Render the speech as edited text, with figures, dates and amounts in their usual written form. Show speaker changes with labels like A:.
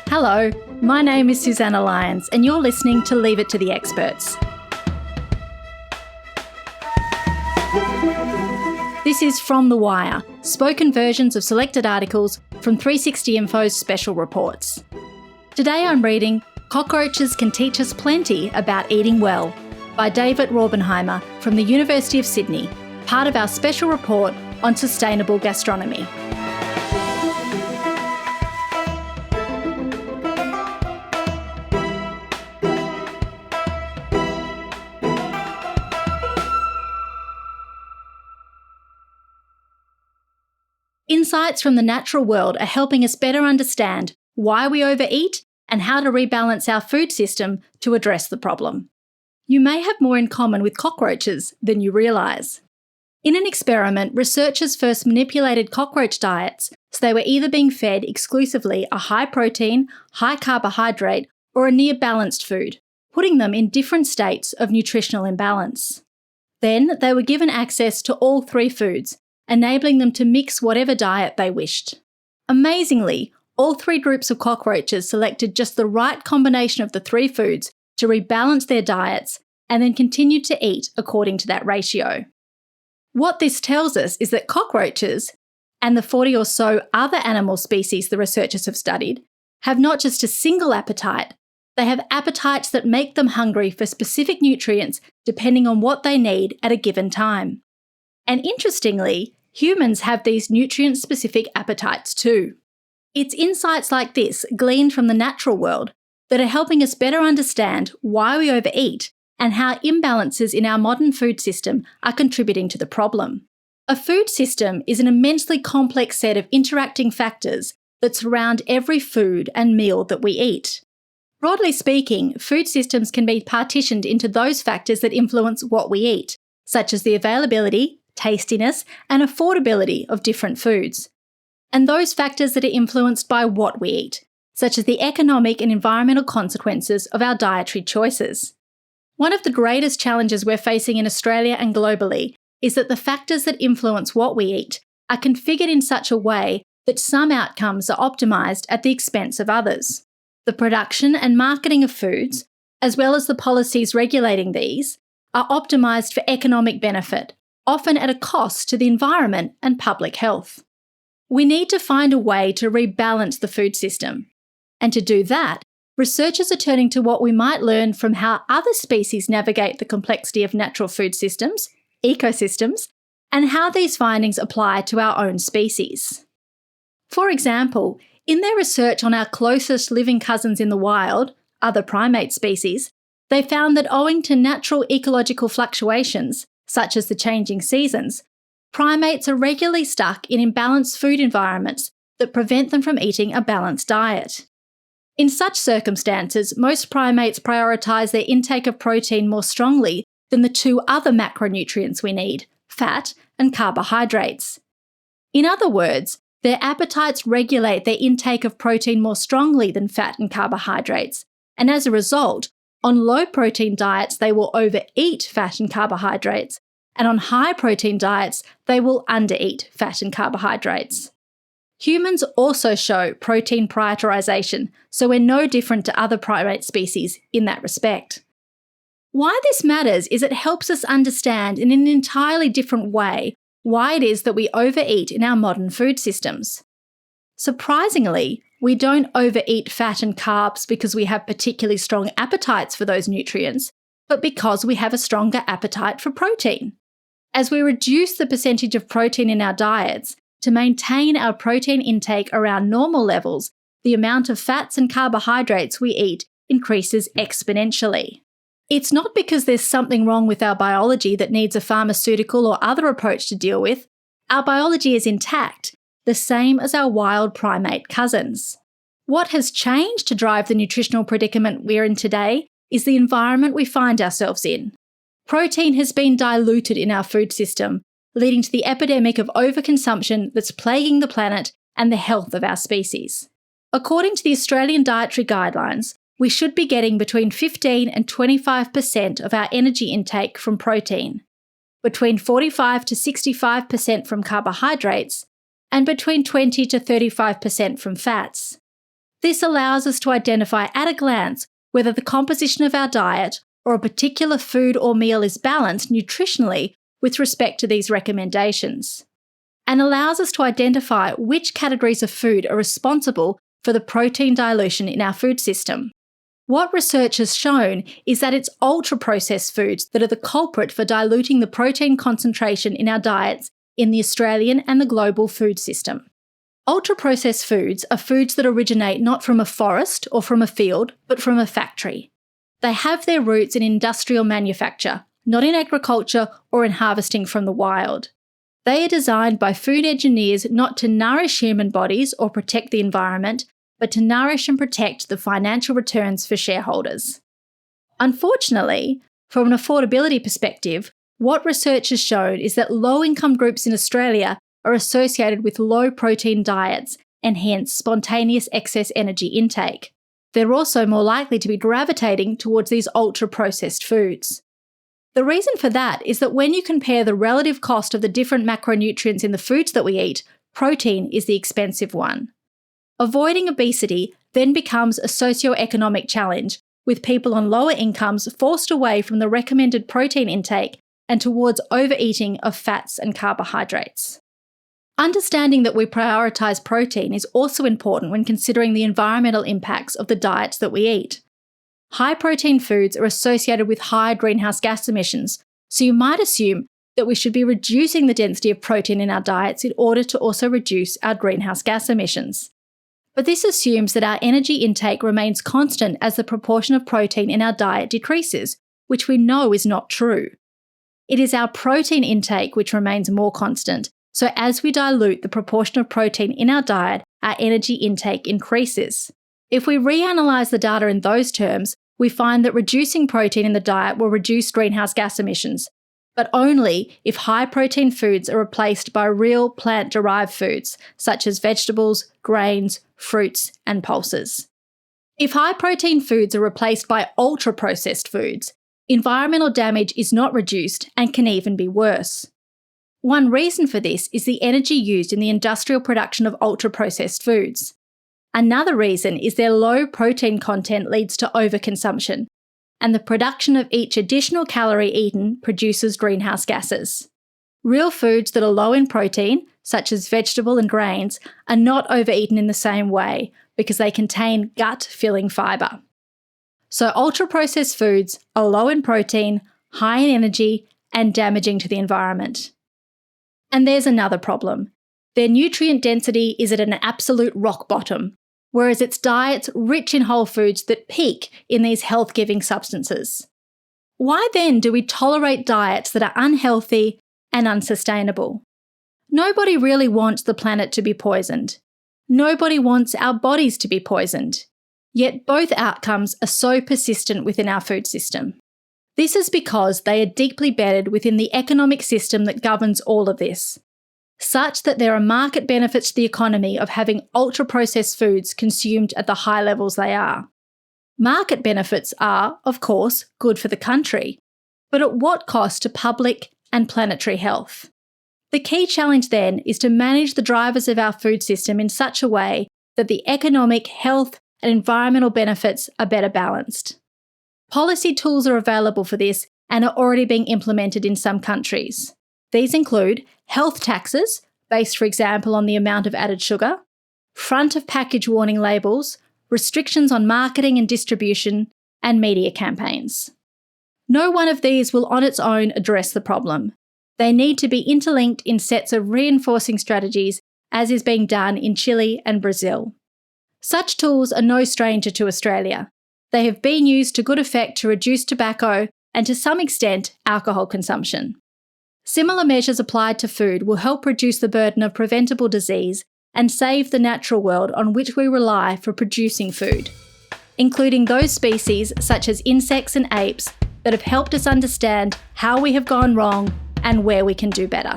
A: Hello, my name is Susanna Lyons and you're listening to Leave It to the Experts. This is From The Wire, spoken versions of selected articles from 360 Info's special reports. Today I'm reading Cockroaches Can Teach Us Plenty About Eating Well by David Raubenheimer from the University of Sydney, part of our special report on sustainable gastronomy. Insights from the natural world are helping us better understand why we overeat and how to rebalance our food system to address the problem. You may have more in common with cockroaches than you realise. In an experiment, researchers first manipulated cockroach diets so they were either being fed exclusively a high-protein, high-carbohydrate or a near-balanced food, putting them in different states of nutritional imbalance. Then they were given access to all three foods, enabling them to mix whatever diet they wished. Amazingly, all three groups of cockroaches selected just the right combination of the three foods to rebalance their diets and then continued to eat according to that ratio. What this tells us is that cockroaches, and the 40 or so other animal species the researchers have studied, have not just a single appetite, they have appetites that make them hungry for specific nutrients depending on what they need at a given time. And interestingly, humans have these nutrient-specific appetites too. It's insights like this, gleaned from the natural world, that are helping us better understand why we overeat and how imbalances in our modern food system are contributing to the problem. A food system is an immensely complex set of interacting factors that surround every food and meal that we eat. Broadly speaking, food systems can be partitioned into those factors that influence what we eat, such as the availability, tastiness, and affordability of different foods, and those factors that are influenced by what we eat, such as the economic and environmental consequences of our dietary choices. One of the greatest challenges we're facing in Australia and globally is that the factors that influence what we eat are configured in such a way that some outcomes are optimised at the expense of others. The production and marketing of foods, as well as the policies regulating these, are optimised for economic benefit, often at a cost to the environment and public health. We need to find a way to rebalance the food system. And to do that, researchers are turning to what we might learn from how other species navigate the complexity of natural food systems, ecosystems, and how these findings apply to our own species. For example, in their research on our closest living cousins in the wild, other primate species, they found that owing to natural ecological fluctuations, such as the changing seasons, primates are regularly stuck in imbalanced food environments that prevent them from eating a balanced diet. In such circumstances, most primates prioritise their intake of protein more strongly than the two other macronutrients we need, fat and carbohydrates. In other words, their appetites regulate their intake of protein more strongly than fat and carbohydrates, and as a result, on low-protein diets they will overeat fat and carbohydrates, and on high-protein diets they will undereat fat and carbohydrates. Humans also show protein prioritization, so we're no different to other primate species in that respect. Why this matters is it helps us understand in an entirely different way why it is that we overeat in our modern food systems. Surprisingly, we don't overeat fat and carbs because we have particularly strong appetites for those nutrients, but because we have a stronger appetite for protein. As we reduce the percentage of protein in our diets, to maintain our protein intake around normal levels, the amount of fats and carbohydrates we eat increases exponentially. It's not because there's something wrong with our biology that needs a pharmaceutical or other approach to deal with. Our biology is intact, the same as our wild primate cousins. What has changed to drive the nutritional predicament we're in today is the environment we find ourselves in. Protein has been diluted in our food system, leading to the epidemic of overconsumption that's plaguing the planet and the health of our species. According to the Australian Dietary Guidelines, we should be getting between 15 and 25% of our energy intake from protein, between 45 to 65% from carbohydrates, and between 20 to 35% from fats. This allows us to identify at a glance whether the composition of our diet or a particular food or meal is balanced nutritionally with respect to these recommendations, and allows us to identify which categories of food are responsible for the protein dilution in our food system. What research has shown is that it's ultra-processed foods that are the culprit for diluting the protein concentration in our diets in the Australian and the global food system. Ultra-processed foods are foods that originate not from a forest or from a field, but from a factory. They have their roots in industrial manufacture, not in agriculture or in harvesting from the wild. They are designed by food engineers not to nourish human bodies or protect the environment, but to nourish and protect the financial returns for shareholders. Unfortunately, from an affordability perspective, what research has shown is that low-income groups in Australia are associated with low-protein diets and hence spontaneous excess energy intake. They're also more likely to be gravitating towards these ultra-processed foods. The reason for that is that when you compare the relative cost of the different macronutrients in the foods that we eat, protein is the expensive one. Avoiding obesity then becomes a socio-economic challenge, with people on lower incomes forced away from the recommended protein intake and towards overeating of fats and carbohydrates. Understanding that we prioritise protein is also important when considering the environmental impacts of the diets that we eat. High-protein foods are associated with high greenhouse gas emissions, so you might assume that we should be reducing the density of protein in our diets in order to also reduce our greenhouse gas emissions. But this assumes that our energy intake remains constant as the proportion of protein in our diet decreases, which we know is not true. It is our protein intake which remains more constant, so as we dilute the proportion of protein in our diet, our energy intake increases. If we reanalyse the data in those terms, we find that reducing protein in the diet will reduce greenhouse gas emissions, but only if high-protein foods are replaced by real plant-derived foods, such as vegetables, grains, fruits, and pulses. If high-protein foods are replaced by ultra-processed foods, environmental damage is not reduced and can even be worse. One reason for this is the energy used in the industrial production of ultra-processed foods. Another reason is their low protein content leads to overconsumption, and the production of each additional calorie eaten produces greenhouse gases. Real foods that are low in protein, such as vegetable and grains, are not overeaten in the same way because they contain gut-filling fibre. So ultra-processed foods are low in protein, high in energy, and damaging to the environment. And there's another problem. Their nutrient density is at an absolute rock bottom, whereas it's diets rich in whole foods that peak in these health-giving substances. Why then do we tolerate diets that are unhealthy and unsustainable? Nobody really wants the planet to be poisoned. Nobody wants our bodies to be poisoned. Yet both outcomes are so persistent within our food system. This is because they are deeply bedded within the economic system that governs all of this, such that there are market benefits to the economy of having ultra-processed foods consumed at the high levels they are. Market benefits are, of course, good for the country, but at what cost to public and planetary health? The key challenge then is to manage the drivers of our food system in such a way that the economic, health, and environmental benefits are better balanced. Policy tools are available for this and are already being implemented in some countries. These include health taxes, based for example on the amount of added sugar, front of package warning labels, restrictions on marketing and distribution, and media campaigns. No one of these will on its own address the problem. They need to be interlinked in sets of reinforcing strategies, as is being done in Chile and Brazil. Such tools are no stranger to Australia. They have been used to good effect to reduce tobacco and to some extent alcohol consumption. Similar measures applied to food will help reduce the burden of preventable disease and save the natural world on which we rely for producing food, including those species such as insects and apes that have helped us understand how we have gone wrong and where we can do better.